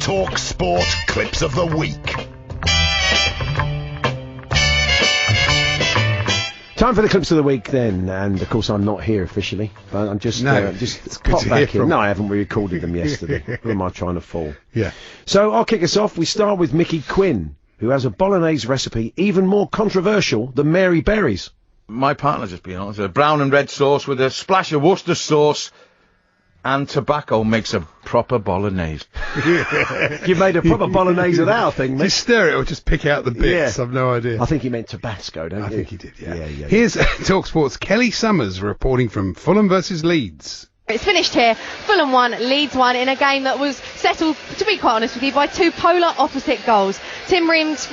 talkSPORT Clips of the Week. Time for the clips of the week then, and of course I'm not here officially, but I'm just pop back in. No, I haven't recorded them yesterday. Who am I trying to fool? Yeah. So I'll kick us off. We start with Mickey Quinn, who has a bolognese recipe even more controversial than Mary Berry's. My partner, just being honest, a brown and red sauce with a splash of Worcester sauce and tobacco makes a proper bolognese. You've made a proper bolognese of that, I think, mate. Just stir it or just pick out the bits? Yeah. I've no idea. I think he meant Tabasco, don't you? I think he did, yeah. Yeah. Here's talkSPORT's Kelly Summers reporting from Fulham versus Leeds. It's finished here. Fulham 1, Leeds 1 in a game that was settled, to be quite honest with you, by two polar opposite goals. Tim Ream's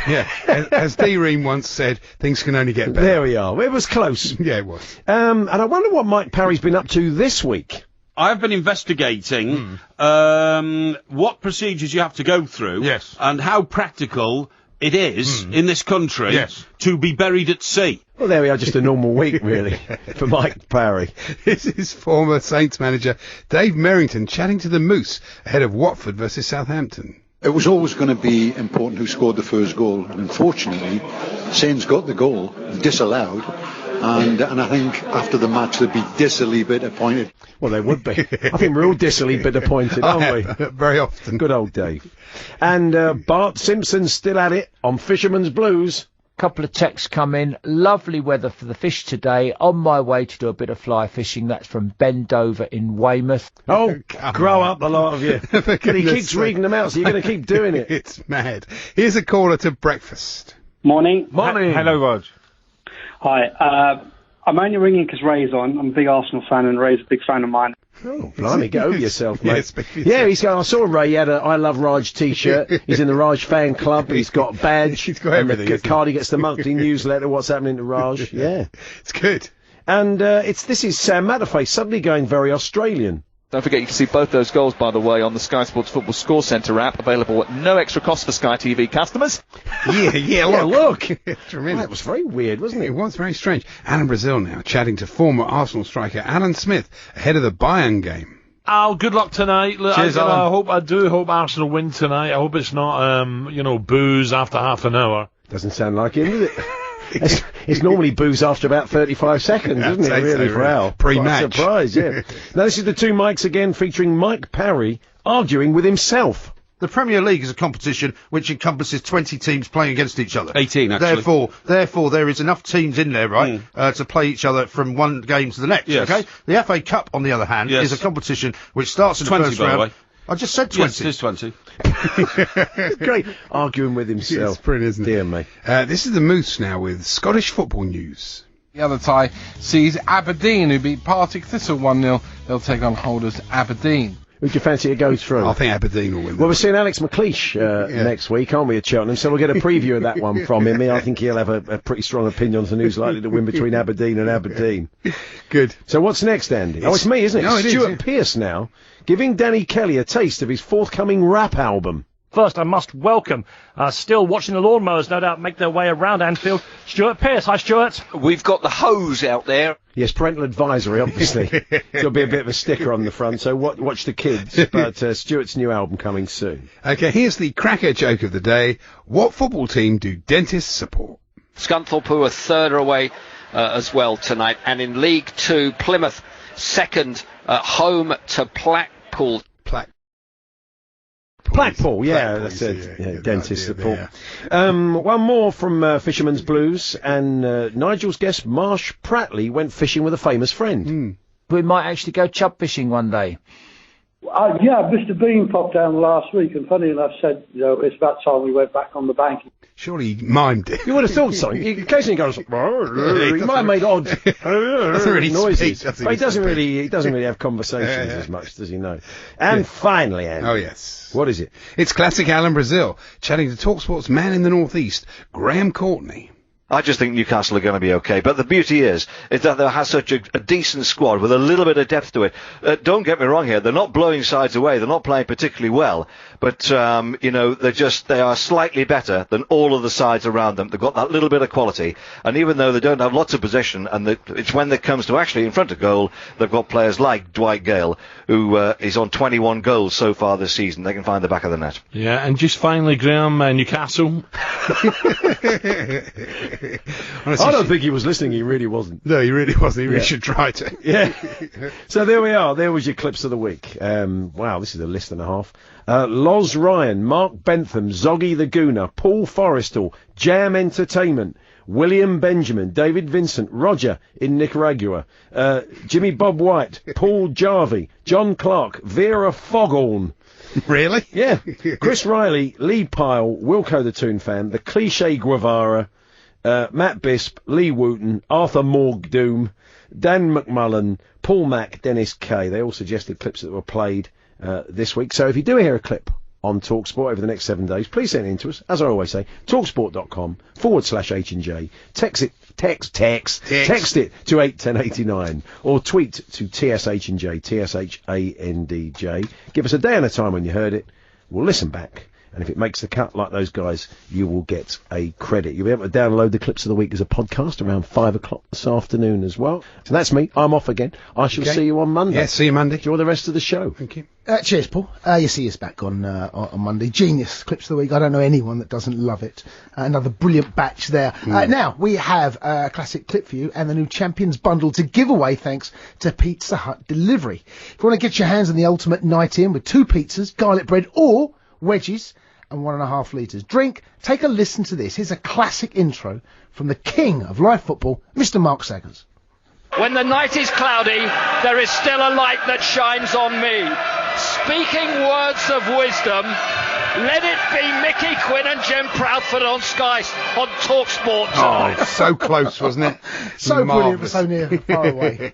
Yeah, as D. Ream once said, things can only get better. There we are. It was close. Yeah, it was. And I wonder what Mike Parry's been up to this week. I've been investigating what procedures you have to go through, Yes, and how practical it is in this country, yes, to be buried at sea. Well, there we are, just a normal week, really, for Mike Parry. This is former Saints manager Dave Merrington chatting to the Moose ahead of Watford versus Southampton. It was always going to be important who scored the first goal. Unfortunately, Saints got the goal, disallowed, and I think after the match they'd be dizzily disappointed. Well, they would be. I think we're all dizzily disappointed, aren't we? Very often. Good old Dave. And Bart Simpson's still at it on Fisherman's Blues. Couple of texts come in. Lovely weather for the fish today. On my way to do a bit of fly fishing. That's from Ben Dover in Weymouth. Oh, grow up, the lot of you. But he keeps reading them out, so you're going to keep doing it. It's mad. Here's a caller to breakfast. Morning. Hello, Rog. Hi. I'm only ringing because Ray's on. I'm a big Arsenal fan, and Ray's a big fan of mine. Oh, blimey, get over yourself, mate. Yeah, he's going. I saw Ray. He had a I Love Raj t-shirt. He's in the Raj fan club. He's got a badge. He's got everything. The card, he gets the monthly newsletter. What's happening to Raj? Yeah, it's good. And this is Sam Matterface suddenly going very Australian. Don't forget you can see both those goals, by the way, on the Sky Sports Football Score Centre app, available at no extra cost for Sky TV customers. Look. Tremendous. Well, that was very weird, wasn't it? It was very strange. Alan Brazil now chatting to former Arsenal striker Alan Smith ahead of the Bayern game. Al, good luck tonight. Look, Cheers, Alan. I do hope Arsenal win tonight. I hope it's not, booze after half an hour. Doesn't sound like it, does it? It's normally booze after about 35 seconds, isn't it, really, for Al? Pre-match. Surprise, yeah. Now, this is the two mics again, featuring Mike Parry arguing with himself. The Premier League is a competition which encompasses 20 teams playing against each other. 18, actually. Therefore, there is enough teams in there, right, to play each other from one game to the next, yes. okay? The FA Cup, on the other hand, is a competition which starts in the first round. By the way. I just said 20. Yes, it is 20. Great. Arguing with himself. It's brilliant, isn't it? Dear me. This is the Moose now with Scottish football news. The other tie sees Aberdeen, who beat Partick Thistle 1-0. They'll take on holders Aberdeen. Who do you fancy it goes through? I think Aberdeen will win. Well, we're seeing Alex McLeish next week, aren't we, at Cheltenham? So we'll get a preview of that one from him. I think he'll have a pretty strong opinion on who's likely to win between Aberdeen and Aberdeen. Good. So what's next, Andy? It's me, isn't it? No, it Stuart Pearce now, giving Danny Kelly a taste of his forthcoming rap album. First, I must welcome, still watching the lawnmowers, no doubt, make their way around Anfield, Stuart Pearce. Hi, Stuart. We've got the hose out there. Yes, parental advisory, obviously. There'll be a bit of a sticker on the front, so watch the kids. But Stuart's new album coming soon. Okay, here's the cracker joke of the day. What football team do dentists support? Scunthorpe are third away as well tonight. And in League Two, Plymouth second, home to Blackpool. Blackpool, yeah, that's it. Yeah, dentist support. One more from Fisherman's Blues, and Nigel's guest Marsh Pratley went fishing with a famous friend. We might actually go chub fishing one day. Yeah, Mr. Bean popped down last week, and funny enough said, it's about time we went back on the bank. Surely he mimed it. You would have thought so. He occasionally goes, he might have made odd doesn't really noises. Speak, but he doesn't really have conversations as much, does he know? And finally, Andy. Oh, yes. What is it? It's classic Alan Brazil, chatting to talkSPORT's man in the North East, Graham Courtney. I just think Newcastle are going to be okay. But the beauty is that they have such a decent squad with a little bit of depth to it. Don't get me wrong here. They're not blowing sides away. They're not playing particularly well. But, they are slightly better than all of the sides around them. They've got that little bit of quality. And even though they don't have lots of possession, and it's when it comes to actually in front of goal, they've got players like Dwight Gale, who is on 21 goals so far this season. They can find the back of the net. Yeah, and just finally, Graham, Newcastle. Honestly, I don't think he was listening. He really wasn't. No, he really wasn't. He really should try to. Yeah. So there we are. There was your clips of the week. Wow, this is a list and a half. Loz Ryan, Mark Bentham, Zoggy the Gooner, Paul Forrestal, Jam Entertainment, William Benjamin, David Vincent, Roger in Nicaragua, Jimmy Bob White, Paul Jarvie, John Clark, Vera Foghorn. Really? Yeah. Chris Riley, Lee Pyle, Wilco the Toon Fan, the Cliche Guevara, Matt Bisp, Lee Wooten, Arthur Morgdoom, Dan McMullen, Paul Mack, Dennis Kay. They all suggested clips that were played this week. So if you do hear a clip on TalkSport over the next 7 days, please send it in to us. As I always say, talksport.com/H&J. Text it to 81089 or tweet to TSH&J, TSHANDJ. Give us a day and a time when you heard it. We'll listen back. And if it makes the cut like those guys, you will get a credit. You'll be able to download the clips of the week as a podcast around 5 o'clock this afternoon as well. So that's me. I'm off again. I shall see you on Monday. Yeah, see you Monday. Enjoy the rest of the show. Thank you. Cheers, Paul. You see us back on Monday. Genius clips of the week. I don't know anyone that doesn't love it. Another brilliant batch there. Now, we have a classic clip for you and the new Champions Bundle to give away thanks to Pizza Hut Delivery. If you want to get your hands on the ultimate night in with 2 pizzas, garlic bread or wedges and 1.5 litres drink, take a listen to this. Here's a classic intro from the king of live football, Mr. Mark Saggers. When the night is cloudy, there is still a light that shines on me. Speaking words of wisdom, let it be Mickey Quinn and Jem Proudfoot on Sky on TalkSport. Oh, so close, wasn't it? So brilliant, but so near, far away.